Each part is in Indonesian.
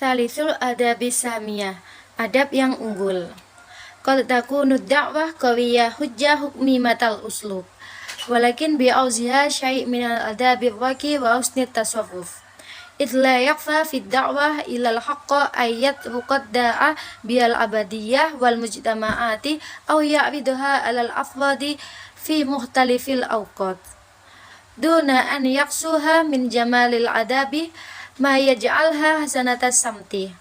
Thalitsul adabi samiyah, adab yang unggul. Qad takunu da'wah qawiyah hujjah hukmi matal uslub, walakin bi'auziha syai' minal adabi raqi wa husni tasawwuf. Idh la yakfa fid da'wah ilal haqqa ayat ruqad da'a bial abadiyah wal mujtama'ati aw ya'riduha alal afradi fi mukhtalifil awqat duna an yaksuha min jamalil adabi ma yaj'alha hasanatas samti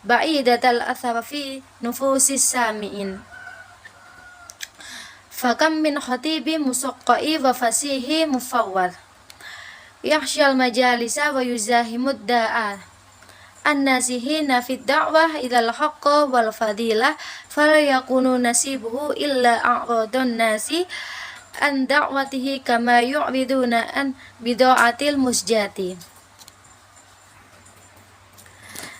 ba'idatal athar fi nufusis sami'in. Fakam min khatibi musaqqai wa fasihi mufawwad yakhshal majalisa wa yuzahimud da'a an-nasihina fid da'wah ilal haqqa wal fadilah fala yakunu nasibuhu illa a'radun nasi an da'watihi kama yu'riduna an bida'atil musjati.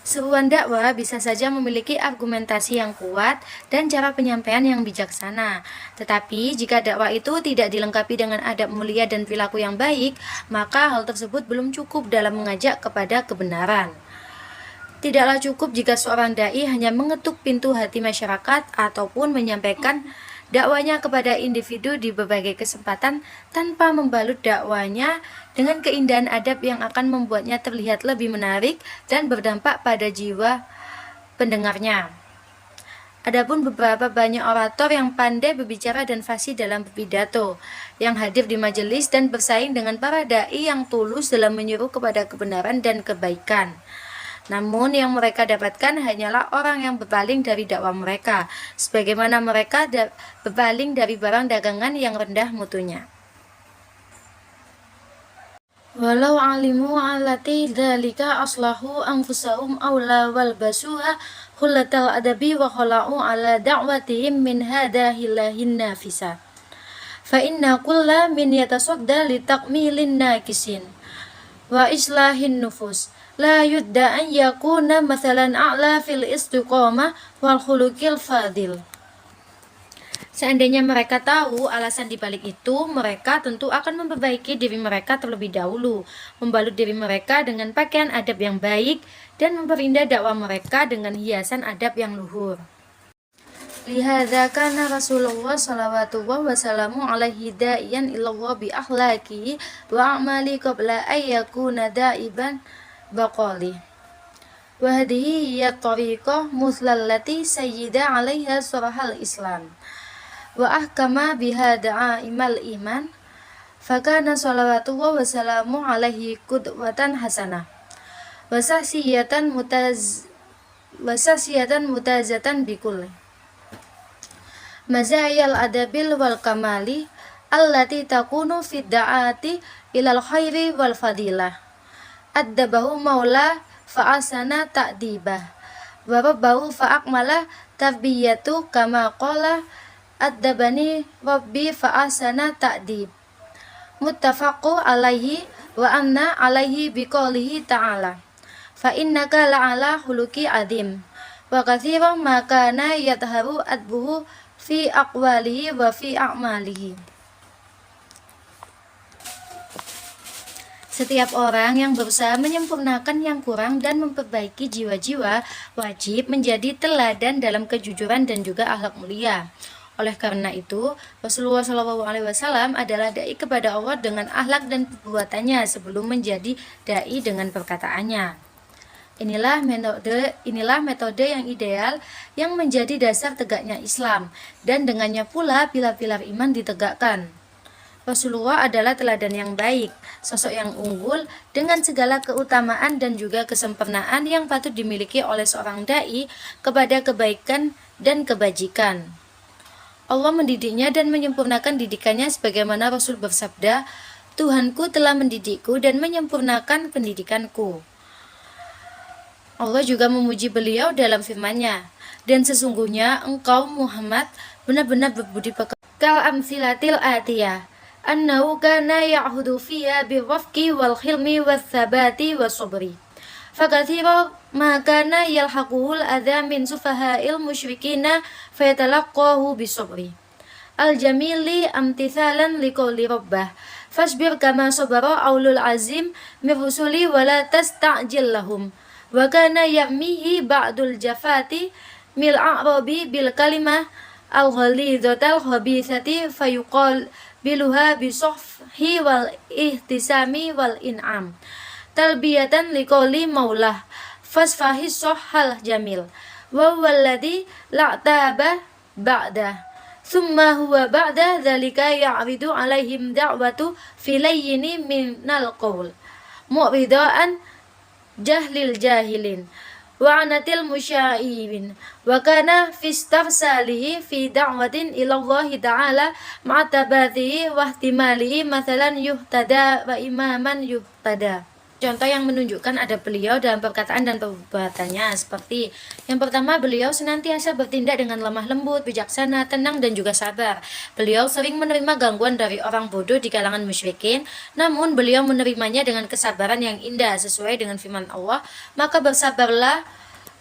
Seruan dakwah bisa saja memiliki argumentasi yang kuat dan cara penyampaian yang bijaksana. Tetapi jika dakwah itu tidak dilengkapi dengan adab mulia dan perilaku yang baik, maka hal tersebut belum cukup dalam mengajak kepada kebenaran. Tidaklah cukup jika seorang dai hanya mengetuk pintu hati masyarakat ataupun menyampaikan dakwanya kepada individu di berbagai kesempatan tanpa membalut dakwanya dengan keindahan adab yang akan membuatnya terlihat lebih menarik dan berdampak pada jiwa pendengarnya. Adapun beberapa banyak orator yang pandai berbicara dan fasih dalam berpidato, yang hadir di majelis dan bersaing dengan para dai yang tulus dalam menyeru kepada kebenaran dan kebaikan. Namun yang mereka dapatkan hanyalah orang yang berpaling dari dakwah mereka, sebagaimana mereka berpaling dari barang dagangan yang rendah mutunya. Walau alimu allati dzalika aslahu anfusahum aula wal basuha khullatal adabi wa khala'u ala da'watihim min hadahillahin nafisa. Fa inna kulla min yatasadda li takmilin nakisin wa islahin nufus la yudda an yakuna mathalan a'la fil istiqamah wal khuluqil fadil. Seandainya mereka tahu alasan dibalik itu, mereka tentu akan memperbaiki diri mereka terlebih dahulu, membalut diri mereka dengan pakaian adab yang baik, dan memperindah dakwah mereka dengan hiasan adab yang luhur. Lihadza kana Rasulullah sallallahu wasallamu alaihi da'iyan ilallah bi akhlaqi wa a'mali qabla ayyakuna da'iban baqali. Wa hadhihi hiya tariqah muslallati sayyida 'alaiha surahal Islam. Wa ahkama biha da'imal iman. Fakana salawatullah wa salamu alaihi qudwatan hasanah. Wasasiyatan mutazatan bikulli. Mazayal adabil wal kamali allati takunu fid da'ati ilal khairi wal fadilah. Addabahu maula fa'asana ta'dibah wa rabbahu fa'akmala tarbiyatu kama qala addabani rabbi fa'asana ta'dib. Muttafaqu alaihi wa anna alaihi biqaulihi ta'ala fa innaka la'ala khuluqi adim wa katsiran ma kana yadharu adbuhu fi aqwalihi wa fi a'malihi. Setiap orang yang berusaha menyempurnakan yang kurang dan memperbaiki jiwa-jiwa wajib menjadi teladan dalam kejujuran dan juga akhlak mulia. Oleh karena itu, Rasulullah SAW adalah dai kepada Allah dengan akhlak dan perbuatannya sebelum menjadi dai dengan perkataannya. Inilah metode yang ideal yang menjadi dasar tegaknya Islam, dan dengannya pula pilar-pilar iman ditegakkan. Rasulullah adalah teladan yang baik, sosok yang unggul dengan segala keutamaan dan juga kesempurnaan yang patut dimiliki oleh seorang dai kepada kebaikan dan kebajikan. Allah mendidiknya dan menyempurnakan didikannya sebagaimana Rasul bersabda, Tuhanku telah mendidikku dan menyempurnakan pendidikanku. Allah juga memuji beliau dalam firman-Nya, dan sesungguhnya engkau Muhammad benar-benar berbudi pekerti kal amsilatil atiyah annahu kana ya'hudu fiha birrafqi wal khilmi was sabati was sabri fakathira ma kana yalhaquhul adha min sufaha'il musyrikina fayatalaqahu bisabri al jamili amtithalan liqauli rabbah fasbir kama sabara aulul azim min rusuli wala tasta'jil lahum Wa kana ya'mihi ba'dul jafati mil a'rabi bil kalimah al-ghalidhatal khabithati fayuqal biluha bisofhi wal ihtisami wal in'am talbiyatan liqouli maulah fasfahis sohhal jamil wa walladhi la'taba ba'da summa huwa ba'da dhalika ya'ridu alaihim da'watu filayyini minal qawl mu'ridaan jahlil jahilin wa anatil musyairin wa kana fistarsalihi fi da'watin ilallahi ta'ala ma'atabatihi wa ihtimalihi mathalan yuhtada wa imaman yuhtada. Contoh yang menunjukkan ada beliau dalam perkataan dan perbuatannya seperti yang pertama, beliau senantiasa bertindak dengan lemah lembut, bijaksana, tenang, dan juga sabar. Beliau sering menerima gangguan dari orang bodoh di kalangan musyrikin, namun beliau menerimanya dengan kesabaran yang indah sesuai dengan firman Allah, maka bersabarlah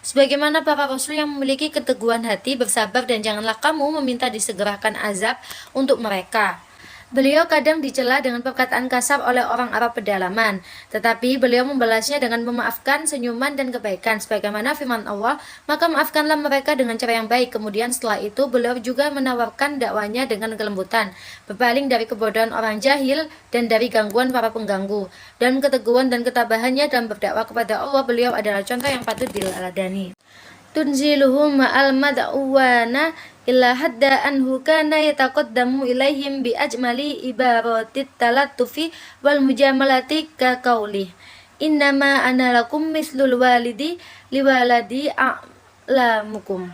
sebagaimana para rasul yang memiliki keteguhan hati bersabar dan janganlah kamu meminta disegerakan azab untuk mereka. Beliau kadang dicela dengan perkataan kasar oleh orang Arab pedalaman, tetapi beliau membalasnya dengan memaafkan, senyuman, dan kebaikan sebagaimana firman Allah, maka maafkanlah mereka dengan cara yang baik. Kemudian setelah itu beliau juga menawarkan dakwanya dengan kelembutan, berpaling dari kebodohan orang jahil dan dari gangguan para pengganggu, dan keteguhan dan ketabahannya dalam berdakwah kepada Allah. Beliau adalah contoh yang patut diladani. Tunziluhu ma'al mad'uwana illa hadda anhu kana yataqaddamu ilaihim bi ajmali ibaratit talattufi wal mujamalati ka qaulih innama ana lakum mislul walidi liwaladi a'lamukum.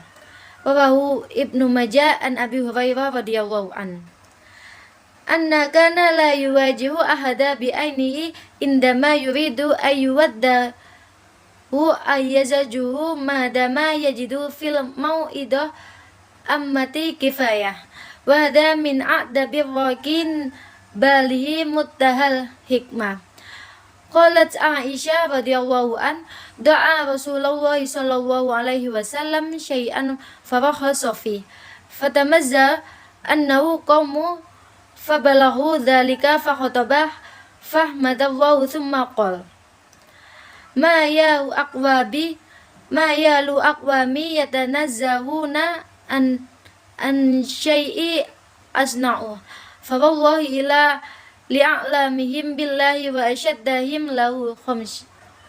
Rawahu Ibnu Majah an Abi Hurairah radhiyallahu an. Anna kana la yuwajihu ahada bi ainihi indama yuridu ayyuwadda ayyazajuhu madama yajidu fil mau'idah ammati kifayah wa hadha min a'dabir rakin balihi muttahal hikmah. Qalat Aisyah radhiyallahu an da'a Rasulullah sallallahu alaihi wasallam syai'an farakhasa fi fatamazza annahu qaumu fabalaghu dhalika fakhatabah fahmadallahu thumma qala ma yalu aqwami yatanazzahuna an syai'i asna'u fa wallahi ila li'a'lamihim billahi wa ashaddahim lahu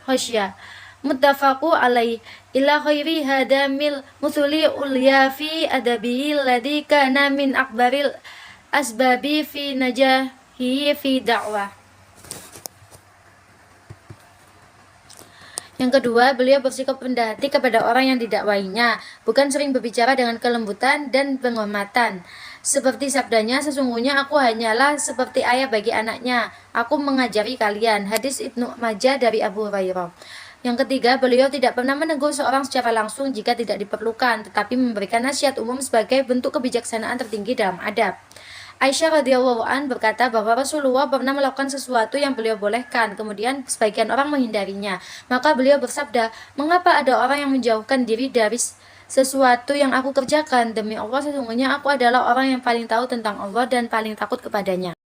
khasyah muttafaqu alaih ila khairi hadamil muthuli ulya fi adabihi alladhi kana min akbaril asbabi fi najahi fi da'wah. Yang kedua, beliau bersikap rendah hati kepada orang yang didakwahinya, bukan sering berbicara dengan kelembutan dan penghormatan. Seperti sabdanya, sesungguhnya aku hanyalah seperti ayah bagi anaknya, aku mengajari kalian. Hadis Ibnu Majah dari Abu Hurairah. Yang ketiga, beliau tidak pernah menegur seorang secara langsung jika tidak diperlukan, tetapi memberikan nasihat umum sebagai bentuk kebijaksanaan tertinggi dalam adab. Aisyah radhiyallahu an berkata bahwa Rasulullah pernah melakukan sesuatu yang beliau bolehkan, kemudian sebagian orang menghindarinya. Maka beliau bersabda, mengapa ada orang yang menjauhkan diri dari sesuatu yang aku kerjakan? Demi Allah, sesungguhnya aku adalah orang yang paling tahu tentang Allah dan paling takut kepadanya.